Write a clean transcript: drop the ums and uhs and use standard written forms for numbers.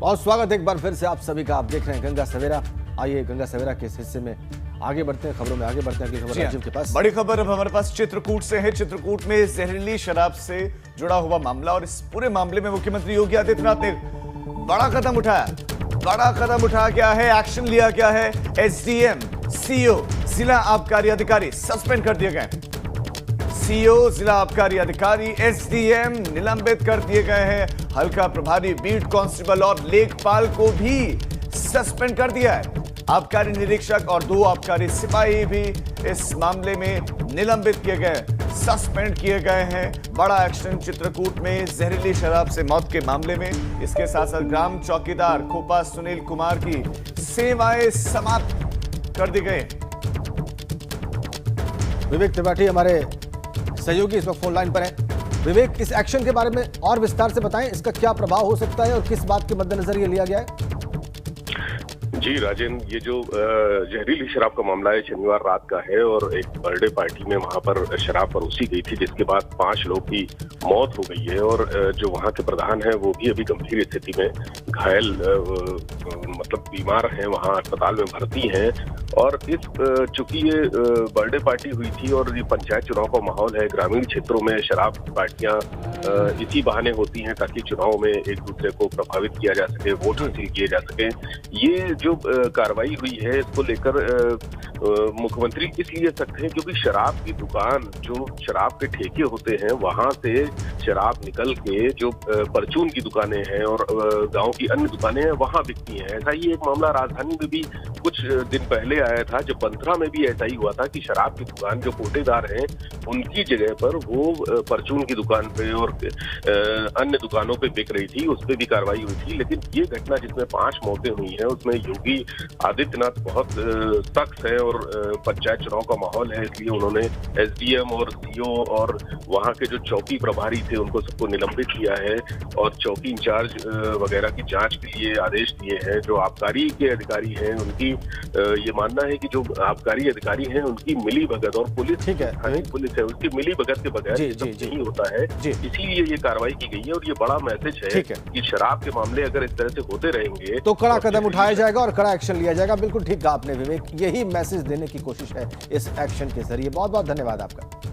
बहुत स्वागत एक बार फिर से आप सभी का। आप देख रहे हैं गंगा सवेरा। आइए गंगा सवेरा के इस हिस्से में आगे बढ़ते हैं, खबरों में आगे बढ़ते हैं। अगली खबर राजीव के पास। बड़ी खबर अब हमारे पास चित्रकूट से है। चित्रकूट में जहरीली शराब से जुड़ा हुआ मामला, और इस पूरे मामले में मुख्यमंत्री योगी आदित्यनाथ ने बड़ा कदम उठाया। बड़ा कदम उठाया गया है, एक्शन लिया गया है। एसडीएम, सीओ, जिला आबकारी अधिकारी सस्पेंड कर दिए गए। सीओ, जिला आबकारी अधिकारी, एसडीएम निलंबित कर दिए गए हैं। हल्का प्रभारी, बीट कांस्टेबल और लेखपाल को भी सस्पेंड कर दिया है। आबकारी निरीक्षक और 2 आबकारी सिपाही भी इस मामले में निलंबित किए गए, सस्पेंड किए गए हैं। बड़ा एक्शन चित्रकूट में जहरीली शराब से मौत के मामले में। इसके साथ साथ ग्राम चौकीदार खोपा सुनील कुमार की सेवाएं समाप्त कर दी गई। विवेक त्रिपाठी हमारे सहयोगी इस वक्त फोन लाइन पर हैं। विवेक, इस एक्शन के बारे में और विस्तार से बताएं, इसका क्या प्रभाव हो सकता है और किस बात के मद्देनजर ये लिया गया है? जी राजेंद्र, ये जो जहरीली शराब का मामला है शनिवार रात का है, और एक बर्थडे पार्टी में वहां पर शराब परोसी गई थी, जिसके बाद 5 लोग की मौत हो गई है। और जो वहां के प्रधान हैं वो भी अभी गंभीर स्थिति में घायल, मतलब बीमार हैं, वहां अस्पताल में भर्ती हैं। और इस चूंकि ये बर्थडे पार्टी हुई थी और ये पंचायत चुनाव का माहौल है, ग्रामीण क्षेत्रों में शराब पार्टियां इसी बहाने होती हैं ताकि चुनाव में एक दूसरे को प्रभावित किया जा सके, वोट हासिल किए जा सके। ये जो कार्रवाई हुई है इसको लेकर मुख्यमंत्री इसलिए सख्त हैं क्योंकि शराब की दुकान, जो शराब के ठेके होते हैं, वहां से शराब निकल के जो परचून की दुकानें हैं और गांव की अन्य दुकानें हैं वहां बिकती हैं। ऐसा ही एक मामला राजधानी में भी कुछ दिन पहले आया था, जब पंथरा में भी ऐसा ही हुआ था कि शराब की दुकान जो कोटेदार हैं उनकी जगह पर वो परचून की दुकान पे और अन्य दुकानों पे बिक रही थी, उस पर भी कार्रवाई हुई थी। लेकिन ये घटना जिसमें 5 मौतें हुई हैं उसमें योगी आदित्यनाथ बहुत सख्त है और पंचायत चुनाव का माहौल है, इसलिए उन्होंने एसडीएम और सीओ और वहां के जो चौकी प्रभारी थे उनको सबको निलंबित किया है और चौकी इंचार्ज वगैरह की जांच के लिए आदेश दिए हैं। जो आबकारी के अधिकारी हैं उनकी ये मानना है कि जो आबकारी अधिकारी हैं उनकी मिली भगत, और पुलिस, ठीक है, पुलिस है उसकी मिली भगत के बगैर ये सब नहीं होता है, इसीलिए ये कार्रवाई की गई है। और ये बड़ा मैसेज है कि शराब के मामले अगर इस तरह से होते रहेंगे तो कड़ा कदम उठाया जाएगा और कड़ा एक्शन लिया जाएगा। बिल्कुल ठीक कहा आपने विवेक, यही मैसेज देने की कोशिश है इस एक्शन के जरिए। बहुत बहुत धन्यवाद आपका।